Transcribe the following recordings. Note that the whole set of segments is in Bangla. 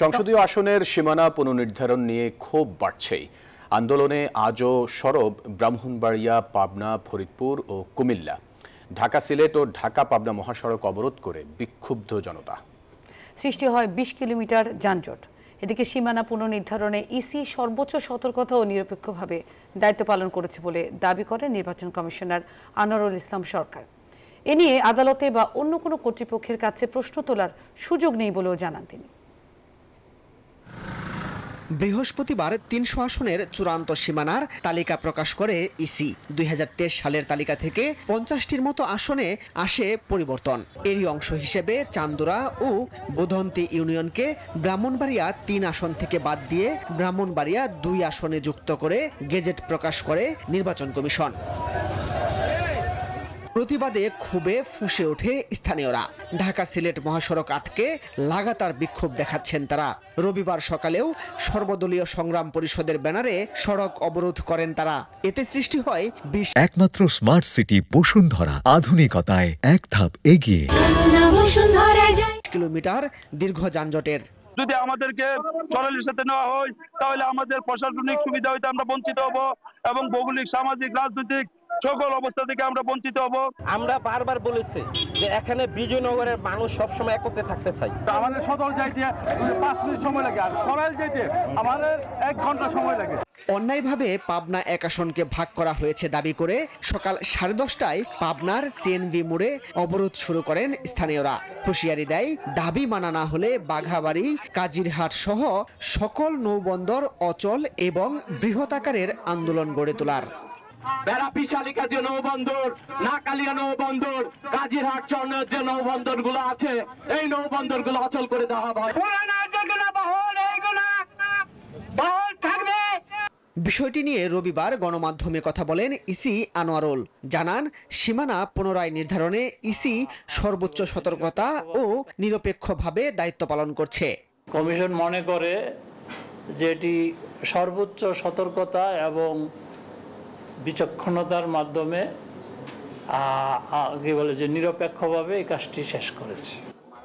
সংসদীয় আসনের সীমানা পুনর্নির্ধারণ নিয়ে ক্ষোভ বাড়ছেই। আন্দোলনে আজও সরব ব্রাহ্মণবাড়িয়া, পাবনা, ফরিদপুর ও কুমিল্লা। ঢাকা সিলেট ও ঢাকা পাবনা মহাসড়ক অবরোধ করে বিক্ষুব্ধ জনতা। সৃষ্টি হয় ২০ কিলোমিটার যানজট। এদিকে সীমানা পুনর্নির্ধারণে ইসি সর্বোচ্চ সতর্কতা ও নিরপেক্ষভাবে দায়িত্ব পালন করেছে বলে দাবি করেন নির্বাচন কমিশনার আনোয়ারুল ইসলাম সরকার। এ নিয়ে আদালতে বা অন্য কোনো কর্তৃপক্ষের কাছে প্রশ্ন তোলার সুযোগ নেই বলেও জানান তিনি। বৃহস্পতিবার ৩০০ আসনের চূড়ান্ত সীমানার তালিকা প্রকাশ করে ইসি। ২০২৩ সালের তালিকা থেকে ৫০টির মতো আসনে আসে পরিবর্তন। এরই অংশ হিসেবে চান্দুরা ও বোধন্তি ইউনিয়নকে ব্রাহ্মণবাড়িয়া ৩ আসন থেকে বাদ দিয়ে ব্রাহ্মণবাড়িয়া ২ আসনে যুক্ত করে গেজেট প্রকাশ করে নির্বাচন কমিশন। প্রতিবাদে ক্ষোভে ফুঁসে ওঠে স্থানীয়রা। ঢাকা সিলেট মহাসড়ক আটকে লাগাতার বিক্ষোভ দেখাচ্ছেন তারা। রবিবার সকালেও সর্বদলীয় সংগ্রাম পরিষদের ব্যানারে সড়ক অবরোধ করেন তারা। এতে সৃষ্টি হয় একমাত্র স্মার্ট সিটি বসুন্ধরা, আধুনিকতায় এক ধাপ এগিয়ে। কিলোমিটার দীর্ঘ যানজটের। যদি আমাদেরকে সরলের সাথে নেওয়া হয় তাহলে আমাদের প্রশাসনিক সুবিধা হইতে আমরা বঞ্চিত হব এবং ভৌগোলিক, সামাজিক, রাজনৈতিক সকল অবস্থা থেকে আমরা বঞ্চিত হব। আমরা বারবার বলেছি যে এখানে বিজয়নগরের মানুষ সবসময় একত্রে থাকতে চাই। আমাদের সদর যাইতে 5 মিনিট সময় লাগে, আর সরাইল যাইতে আমাদের 1 ঘন্টা সময় লাগে। অন্যায়ভাবে পাবনা ১ আসনকে ভাগ করা হয়েছে দাবি করে সকাল 10:30টায় পাবনার সিএনভি মোড়ে অবরোধ শুরু করেন স্থানীয়রা। হুঁশিয়ারি দেয়, দাবি মানা না হলে বাঘাবাড়ি, কাজিরহাট সহ সকল নৌবন্দর অচল এবং বৃহৎ আকারের আন্দোলন গড়ে তোলার। বেড়াপিশালিকা যে নৌবন্দর, নাকালিয়া নৌবন্দর, কাজিরহাট চরনের যে নৌবন্দর গুলো আছে, এই নৌবন্দর গুলো অচল করে দেওয়া হবে। বিষয়টি নিয়ে রবিবার গণমাধ্যমে কথা বলেন ইসি আনোয়ারুল। জানান, সীমানা পুনরায় নির্ধারণে ইসি সর্বোচ্চ সতর্কতা ও নিরপেক্ষভাবে দায়িত্ব পালন করছে। কমিশন মনে করে যে এটি সর্বোচ্চ সতর্কতা এবং বিচক্ষণতার মাধ্যমে নিরপেক্ষভাবে এই কাজটি শেষ করেছে।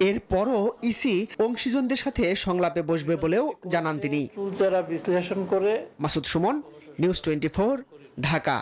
এরপরও ইসি অংশীজনদের সাথে সংলাপে বসবে বলেও জানান তিনি। টুলসেরা বিশ্লেষণ করে। মাসুদ সুমন, নিউজ 24, ঢাকা।